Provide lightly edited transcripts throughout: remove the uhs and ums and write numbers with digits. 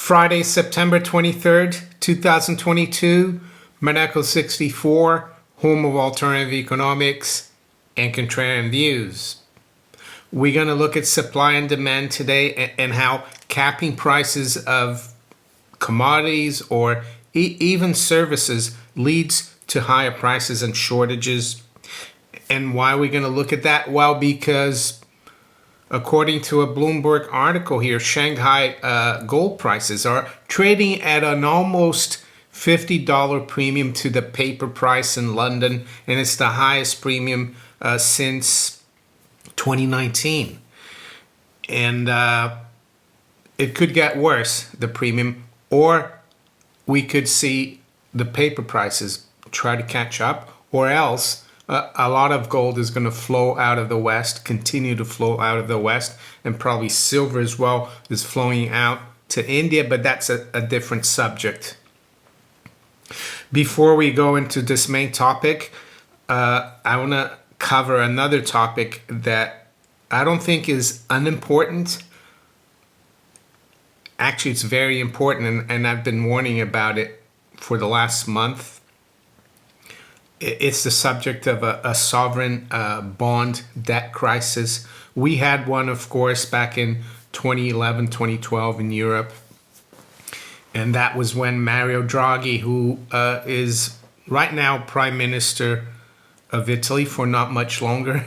Friday, September 23rd, 2022, Monaco 64, home of alternative economics and contrarian views. We're going to look at supply and demand today and how capping prices of commodities or even services leads to higher prices and shortages. And why are we going to look at that? Well, because according to a Bloomberg article here, Shanghai Gold prices are trading at an almost $50 premium to the paper price in London, and it's the highest premium since 2019. And it could get worse, the premium, or we could see the paper prices try to catch up, or else a lot of gold is going to flow out of the West, continue to flow out of the West, and probably silver as well is flowing out to India, but that's a different subject. Before we go into this main topic, I want to cover another topic that I don't think is unimportant. Actually, it's very important, and I've been warning about it for the last month. It's the subject of a sovereign bond debt crisis. We had one, of course, back in 2011, 2012 in Europe. And that was when Mario Draghi, who is right now Prime Minister of Italy for not much longer.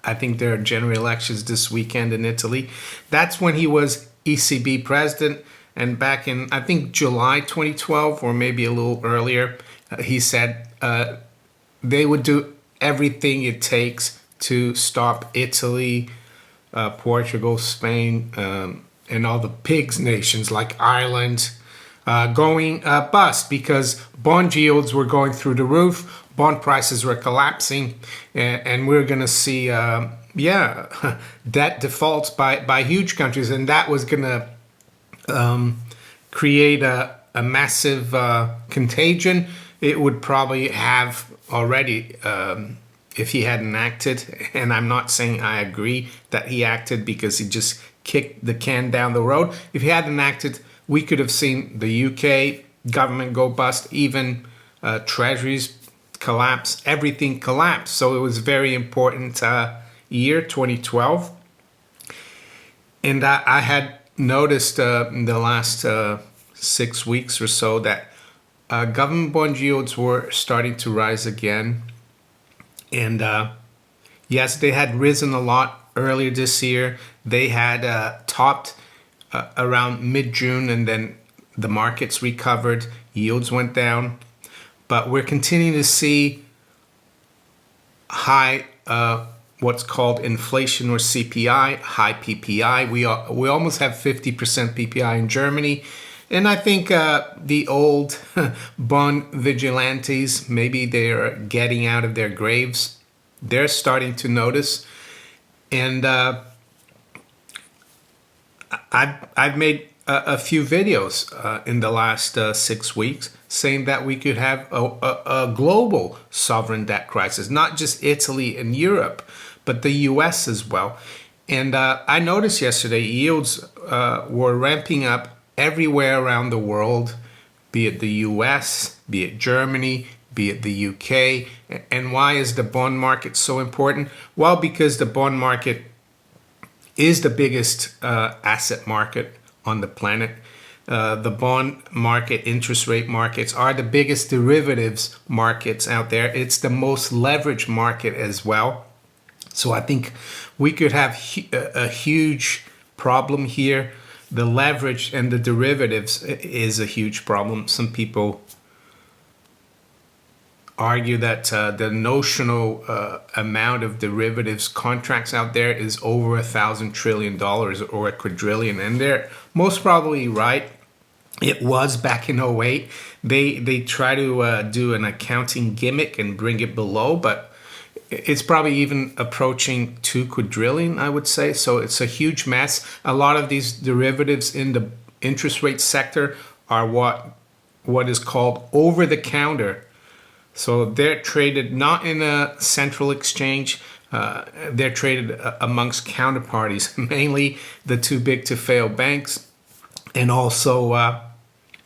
I think there are general elections this weekend in Italy. That's when he was ECB president. And back in, I think, July 2012, or maybe a little earlier, he said they would do everything it takes to stop Italy, Portugal, Spain, and all the pigs nations like Ireland going bust, because bond yields were going through the roof, bond prices were collapsing, and we're going to see, debt defaults by huge countries, and that was going to create a massive contagion. It would probably have already, if he hadn't acted, and I'm not saying I agree that he acted because he just kicked the can down the road. If he hadn't acted, we could have seen the UK government go bust, even treasuries collapse, everything collapse. So it was a very important year, 2012. And I had noticed in the last 6 weeks or so that government bond yields were starting to rise again. And yes, they had risen a lot earlier this year. They had topped around mid-June, and then the markets recovered, yields went down. But we're continuing to see high, what's called inflation or CPI, high PPI. We almost have 50% PPI in Germany. And I think the old bond vigilantes, maybe they're getting out of their graves. They're starting to notice. And I've made a few videos in the last 6 weeks saying that we could have a global sovereign debt crisis, not just Italy and Europe, but the US as well. And I noticed yesterday yields were ramping up everywhere around the world, be it the US, be it Germany, be it the UK. And why is the bond market so important? Well, because the bond market is the biggest asset market on the planet. The bond market, interest rate markets are the biggest derivatives markets out there. It's the most leveraged market as well. So I think we could have a huge problem here. The leverage and the derivatives is a huge problem. Some people argue that the notional amount of derivatives contracts out there is over $1,000 trillion or a quadrillion, and they're most probably right. It was back in 2008. They try to do an accounting gimmick and bring it below, but it's probably even approaching 2 quadrillion, I would say. So it's a huge mess. A lot of these derivatives in the interest rate sector are what is called over the counter. So they're traded not in a central exchange. They're traded amongst counterparties, mainly the too big to fail banks and also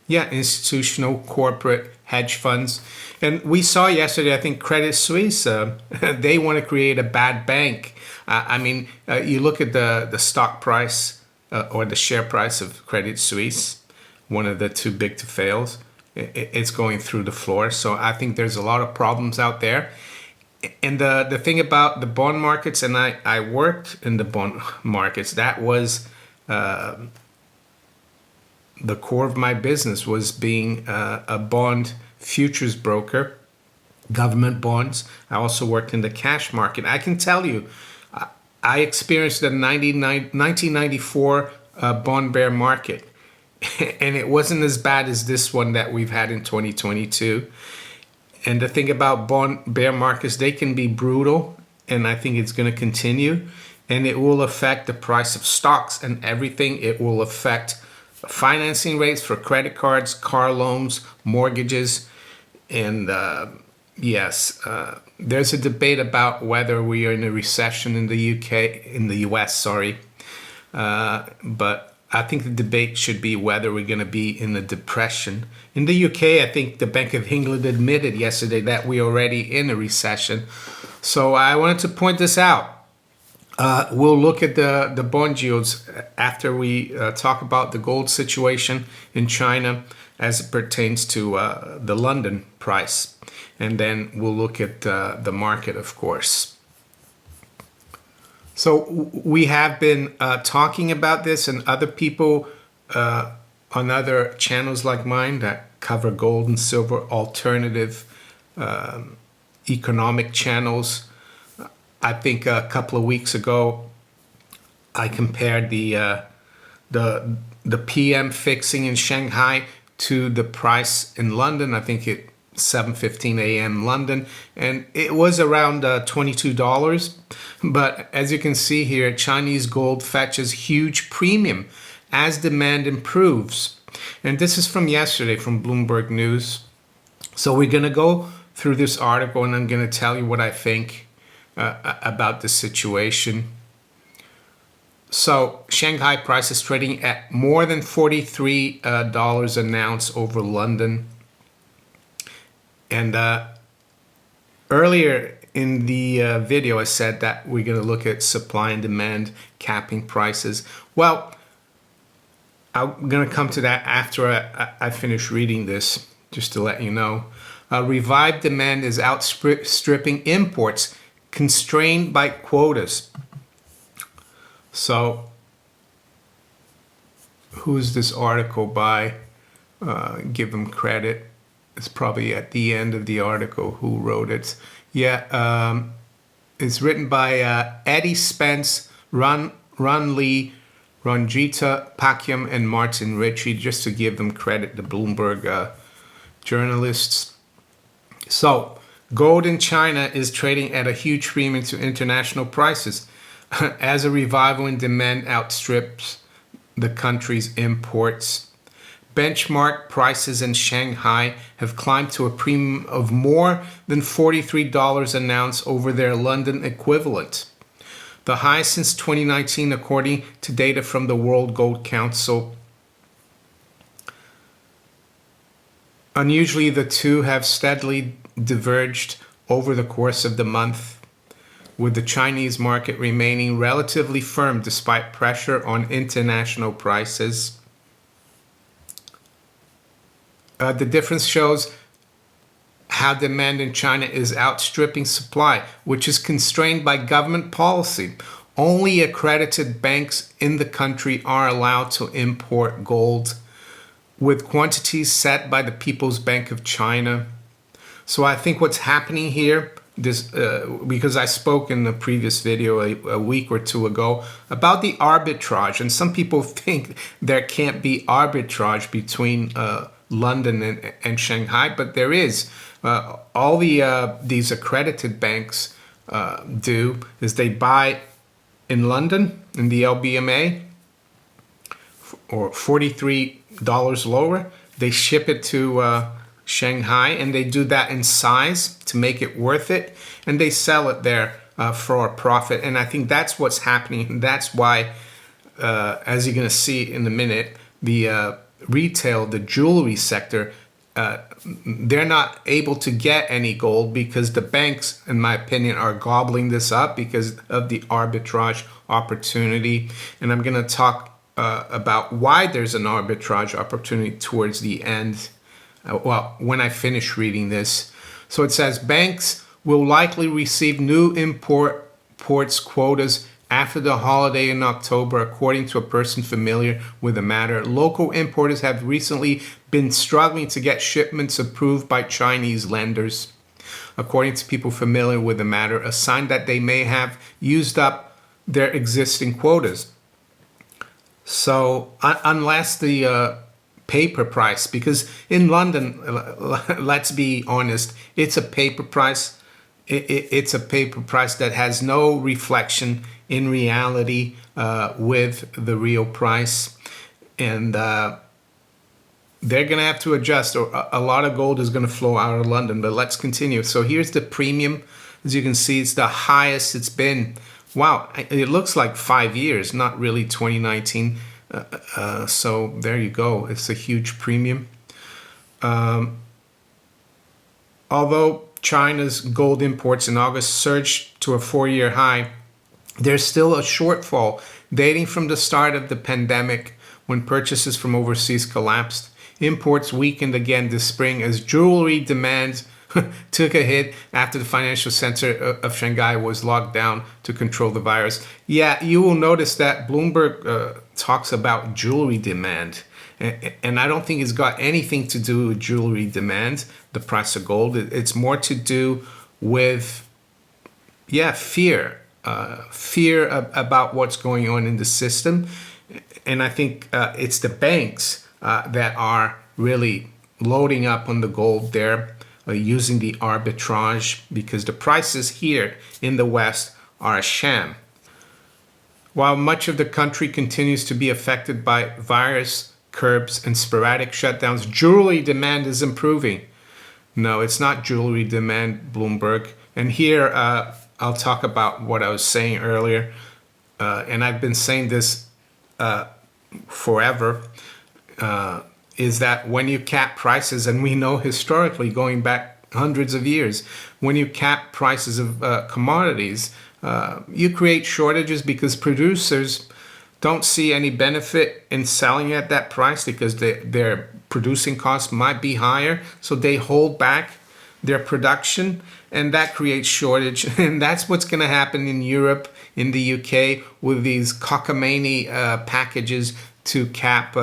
institutional corporate hedge funds. And we saw yesterday, I think Credit Suisse, they want to create a bad bank. You look at the stock price or the share price of Credit Suisse, one of the too big to fails. It's going through the floor. So I think there's a lot of problems out there. And the thing about the bond markets, and I worked in the bond markets, that was the core of my business, was being a bond futures broker, government bonds. I also worked in the cash market. I can tell you, I experienced the 1994 bond bear market, and it wasn't as bad as this one that we've had in 2022. And the thing about bond bear markets, they can be brutal, and I think it's going to continue, and it will affect the price of stocks and everything. It will affect financing rates for credit cards, car loans, mortgages, and there's a debate about whether we are in a recession in the US, but I think the debate should be whether we're going to be in a depression. In the UK, I think the Bank of England admitted yesterday that we're already in a recession. So I wanted to point this out. We'll look at the bond yields after we talk about the gold situation in China as it pertains to the London price. And then we'll look at the market, of course. So we have been talking about this, and other people on other channels like mine that cover gold and silver, alternative economic channels. I think a couple of weeks ago, I compared the PM fixing in Shanghai to the price in London. I think it 7:15 a.m. London, and it was around $22. But as you can see here, Chinese gold fetches huge premium as demand improves. And this is from yesterday from Bloomberg News. So we're going to go through this article, and I'm going to tell you what I think about the situation. So Shanghai price is trading at more than $43 an ounce over London. And earlier in the video, I said that we're going to look at supply and demand capping prices. Well, I'm going to come to that after I finish reading this, just to let you know. Revived demand is outstripping imports, constrained by quotas. So, who's this article by? Give them credit. It's probably at the end of the article who wrote it. It's written by Eddie Spence, Ron Lee, Ranjita Pakyam, and Martin Ritchie, just to give them credit, the Bloomberg journalists. So, gold in China is trading at a huge premium to international prices as a revival in demand outstrips the country's imports. Benchmark prices in Shanghai have climbed to a premium of more than $43 an ounce over their London equivalent, the highest since 2019 according to data from the World Gold Council. Unusually, the two have steadily diverged over the course of the month, with the Chinese market remaining relatively firm despite pressure on international prices. The difference shows how demand in China is outstripping supply, which is constrained by government policy. Only accredited banks in the country are allowed to import gold, with quantities set by the People's Bank of China. So I think what's happening here, because I spoke in the previous video a week or two ago about the arbitrage, and some people think there can't be arbitrage between London and Shanghai, but there is. All these accredited banks do is they buy in London in the LBMA or $43 lower. They ship it to Shanghai, and they do that in size to make it worth it, and they sell it there for a profit. And I think that's what's happening. That's why, as you're going to see in a minute, retail, the jewelry sector, they're not able to get any gold because the banks, in my opinion, are gobbling this up because of the arbitrage opportunity. And I'm going to talk about why there's an arbitrage opportunity towards the end. When I finish reading this. So it says banks will likely receive new imports quotas after the holiday in October, according to a person familiar with the matter. Local importers have recently been struggling to get shipments approved by Chinese lenders, according to people familiar with the matter, a sign that they may have used up their existing quotas. So unless the paper price, because in London, let's be honest, it's a paper price. It's a paper price that has no reflection in reality with the real price. And they're going to have to adjust, or a lot of gold is going to flow out of London. But let's continue. So here's the premium. As you can see, it's the highest it's been. Wow, it looks like 5 years, not really 2019. So there you go. It's a huge premium. Although China's gold imports in August surged to a 4-year high, there's still a shortfall dating from the start of the pandemic when purchases from overseas collapsed. Imports weakened again this spring as jewelry demand took a hit after the financial center of Shanghai was locked down to control the virus. Yeah, you will notice that Bloomberg talks about jewelry demand. And I don't think it's got anything to do with jewelry demand, the price of gold. It's more to do with, fear. Fear about what's going on in the system. And I think it's the banks that are really loading up on the gold there, using the arbitrage, because the prices here in the West are a sham. While much of the country continues to be affected by virus curbs and sporadic shutdowns, jewelry demand is improving. No, it's not jewelry demand, Bloomberg. And here I'll talk about what I was saying earlier. And I've been saying this forever, is that when you cap prices, and we know historically going back hundreds of years, when you cap prices of commodities, you create shortages because producers don't see any benefit in selling at that price because their producing costs might be higher. So they hold back their production, and that creates shortage. And that's what's going to happen in Europe, in the UK, with these cockamamie packages to cap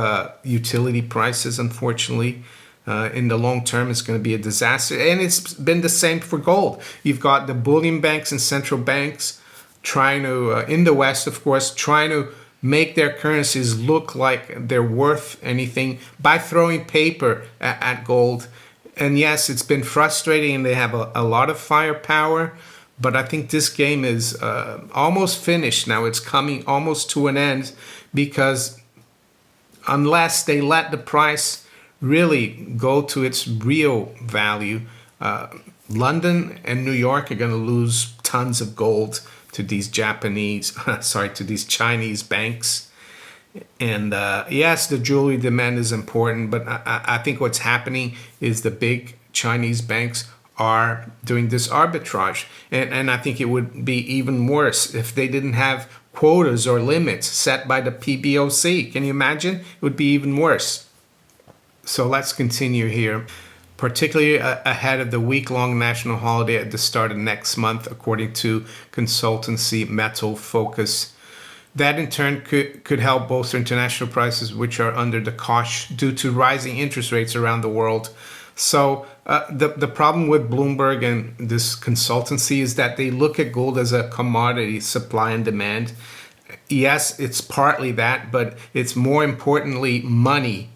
utility prices. Unfortunately, in the long term, it's going to be a disaster. And it's been the same for gold. You've got the bullion banks and central banks trying to, in the West, of course, trying to make their currencies look like they're worth anything by throwing paper at gold. And yes, it's been frustrating, and they have a lot of firepower, but I think this game is almost finished now. It's coming almost to an end, because unless they let the price really go to its real value, London and New York are going to lose tons of gold to these to these Chinese banks. And yes, the jewelry demand is important, but I think what's happening is the big Chinese banks are doing this arbitrage. And I think it would be even worse if they didn't have quotas or limits set by the PBOC. Can you imagine? It would be even worse. So let's continue here. Particularly ahead of the week-long national holiday at the start of next month, according to consultancy Metal Focus. That in turn could help bolster international prices, which are under the cosh due to rising interest rates around the world. So the problem with Bloomberg and this consultancy is that they look at gold as a commodity, supply and demand. Yes, it's partly that, but it's more importantly money.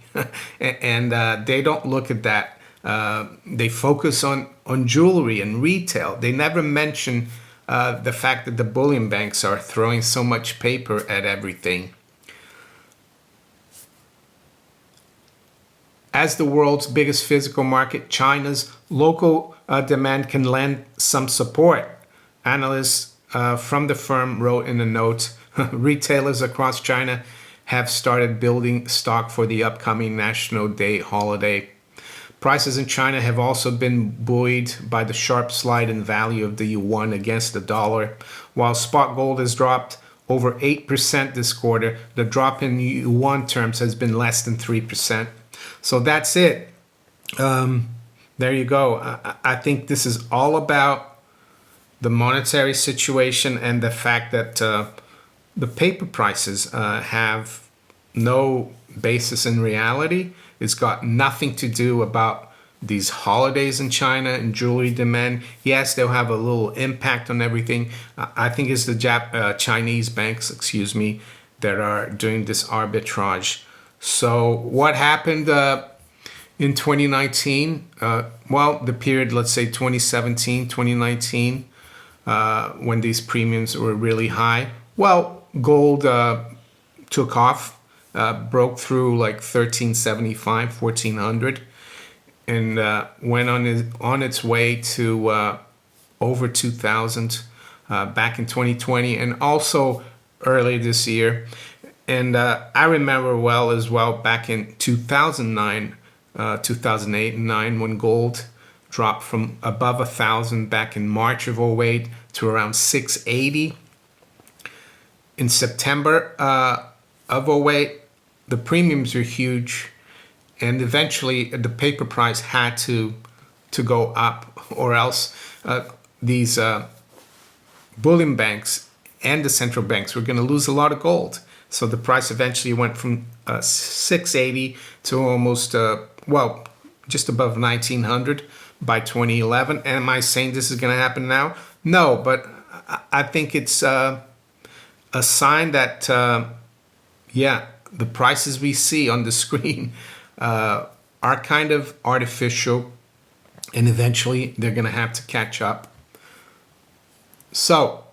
And they don't look at that. They focus on jewelry and retail. They never mention the fact that the bullion banks are throwing so much paper at everything. As the world's biggest physical market, China's local demand can lend some support. Analysts from the firm wrote in a note, retailers across China have started building stock for the upcoming National Day holiday. Prices in China have also been buoyed by the sharp slide in value of the yuan against the dollar. While spot gold has dropped over 8% this quarter, the drop in yuan terms has been less than 3%. So that's it. There you go. I think this is all about the monetary situation and the fact that the paper prices have no basis in reality. It's got nothing to do about these holidays in China and jewelry demand. Yes, they'll have a little impact on everything. I think it's the Chinese banks, that are doing this arbitrage. So what happened in 2019? Well, the period, let's say 2017, 2019, when these premiums were really high. Well, gold took off. Broke through like 1375, 1400, and went on its way to over 2000 back in 2020 and also early this year. And I remember well as well back in 2009, 2008 and 9 when gold dropped from above 1,000 back in March of 08 to around 680 in September of 08. The premiums are huge, and eventually the paper price had to go up, or else these bullion banks and the central banks were going to lose a lot of gold. So the price eventually went from 680 to almost, just above 1900 by 2011. Am I saying this is going to happen now? No, but I think it's a sign that, the prices we see on the screen are kind of artificial, and eventually they're going to have to catch up. So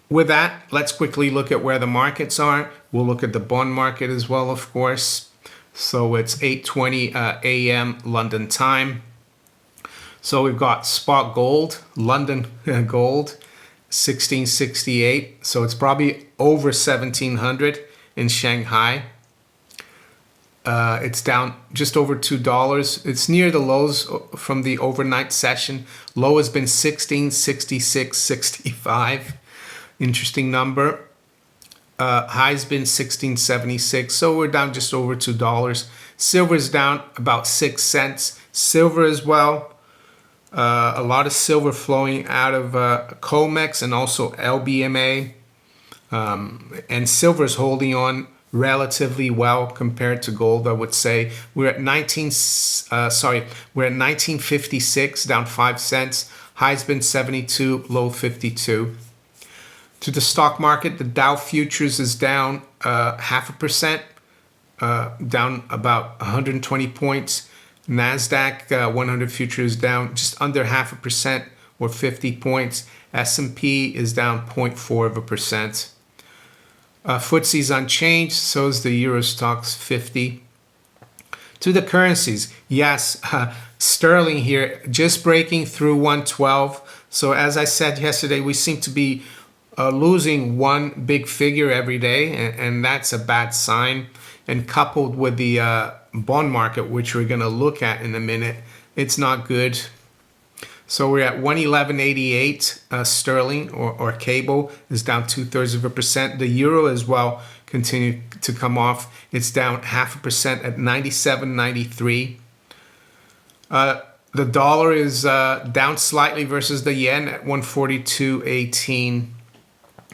with that, let's quickly look at where the markets are. We'll look at the bond market as well, of course. So it's 8:20 a.m. London time. So we've got spot gold, London gold, 1668. So it's probably over 1700 in Shanghai. It's down just over $2. It's near the lows from the overnight session. Low has been 1666.65. Interesting number. High's been 1676. So we're down just over $2. Silver's down about 6 cents. Silver as well. A lot of silver flowing out of COMEX and also LBMA. And silver's holding on relatively well compared to gold, I would say. We're at 1956, down 5 cents. High's been 72, low 52. To the stock market, the Dow futures is down 0.5%, down about 120 points. NASDAQ 100 futures down just under 0.5% or 50 points. S&P is down 0.4%. FTSE's unchanged, so is the Euro Stoxx 50. To the currencies, yes, sterling here just breaking through 112. So as I said yesterday, we seem to be losing one big figure every day, and that's a bad sign. And coupled with the bond market, which we're going to look at in a minute, it's not good. So we're at 111.88 sterling or cable is down 0.2%. The euro as well continued to come off. It's down 0.5% at 97.93. The dollar is down slightly versus the yen at 142.18.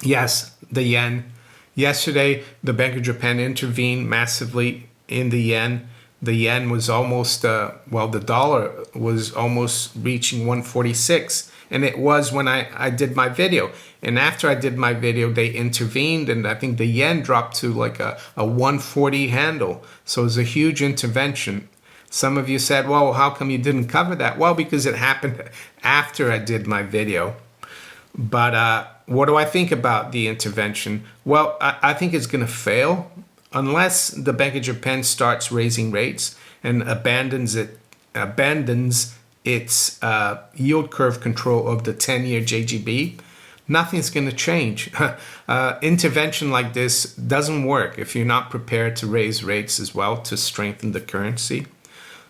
Yes, the yen. Yesterday, the Bank of Japan intervened massively in the yen. The yen was almost, the dollar was almost reaching 146. And it was when I did my video. And after I did my video, they intervened. And I think the yen dropped to like a 140 handle. So it was a huge intervention. Some of you said, well, how come you didn't cover that? Well, because it happened after I did my video. But what do I think about the intervention? Well, I think it's going to fail unless the Bank of Japan starts raising rates and abandons its yield curve control of the 10-year JGB. nothing's going to change. Intervention like this doesn't work if you're not prepared to raise rates as well to strengthen the currency.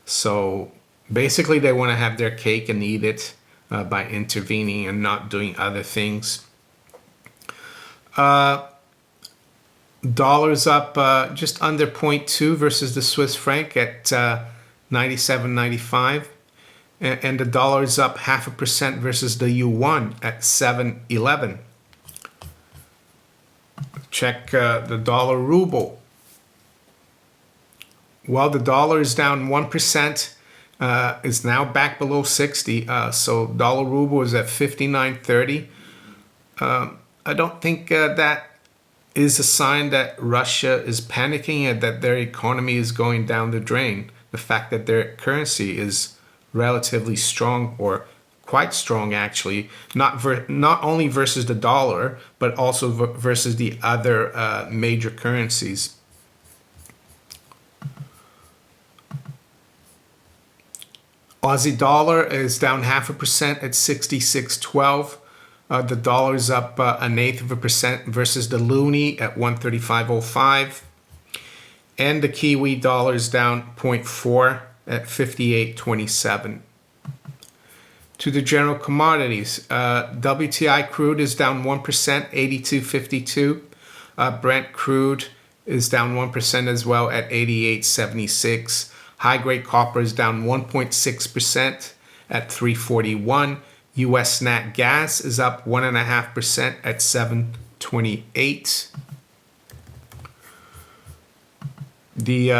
So basically, they want to have their cake and eat it by intervening and not doing other things. Dollar's up just under 0.2 versus the Swiss franc at 97.95. And the dollar is up 0.5% versus the yuan at 7.11. Check the dollar ruble. Well, the dollar is down 1%. Is now back below 60. So dollar ruble is at 59.30. I don't think that is a sign that Russia is panicking and that their economy is going down the drain. The fact that their currency is relatively strong, or quite strong actually, not only versus the dollar, but also versus the other major currencies. Aussie dollar is down 0.5% at 66.12. The dollar is up 0.1% versus the loonie at 135.05. And the Kiwi dollar is down 0.4 at 58.27. To the general commodities, WTI crude is down 1%, 82.52. Brent crude is down 1% as well at 88.76. High-grade copper is down 1.6% at 3.41. U.S. nat gas is up 1.5% at 7.28. The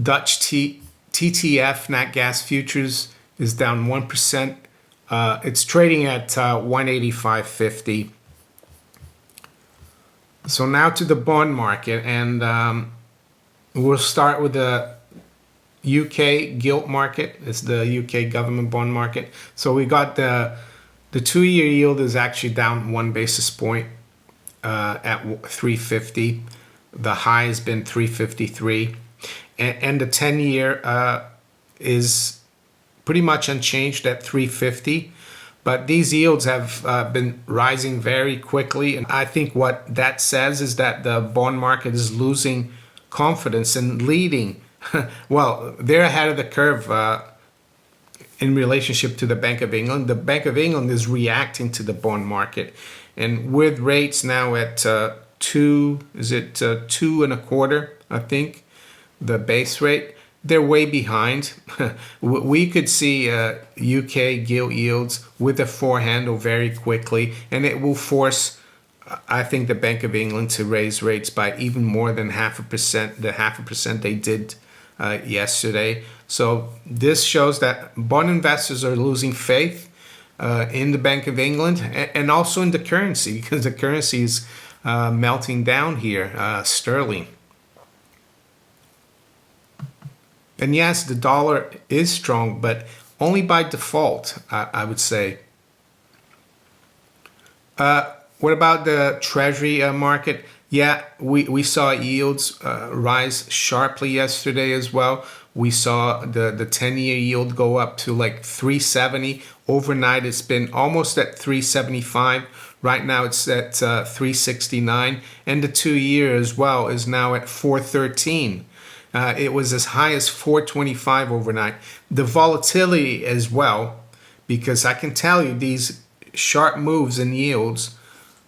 Dutch TTF nat gas futures is down 1%. It's trading at 185.50. So now to the bond market, and we'll start with the UK gilt market. It's the UK government bond market. So we got the 2-year yield is actually down 1 basis point at 350. The high has been 353, and the 10-year is pretty much unchanged at 350. But these yields have been rising very quickly, and I think what that says is that the bond market is losing confidence and leading. Well, they're ahead of the curve in relationship to the Bank of England. The Bank of England is reacting to the bond market, and with rates now at 2.25, I think, the base rate, they're way behind. We could see UK gilt yields with a 4 handle very quickly, and it will force, I think, the Bank of England to raise rates by even more than 0.5%, the 0.5% they did yesterday. So this shows that bond investors are losing faith in the Bank of England and also in the currency, because the currency is melting down here, sterling. And yes, the dollar is strong, but only by default, I would say. What about the Treasury market? Yeah, we saw yields rise sharply yesterday as well. We saw the 10-year yield go up to like 370. Overnight, it's been almost at 375. Right now, it's at 369. And the 2-year as well is now at 413. It was as high as 425 overnight. The volatility as well, because I can tell you these sharp moves in yields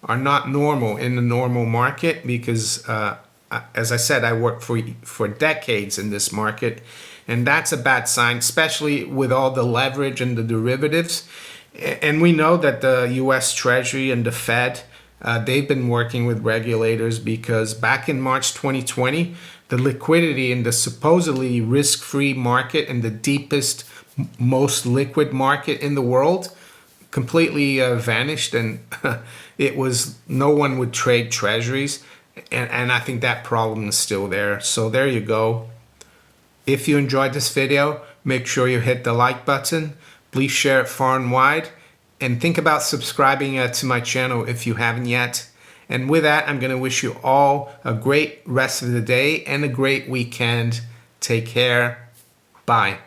are not normal in the normal market, because as I said, I worked for decades in this market, and that's a bad sign, especially with all the leverage and the derivatives. And we know that the US Treasury and the Fed, they've been working with regulators, because back in March 2020, the liquidity in the supposedly risk-free market and the deepest, most liquid market in the world completely vanished, and it was no one would trade treasuries, and I think that problem is still there. So there you go. If you enjoyed this video, make sure you hit the like button. Please share it far and wide, and think about subscribing to my channel if you haven't yet. And with that, I'm going to wish you all a great rest of the day and a great weekend. Take care. Bye.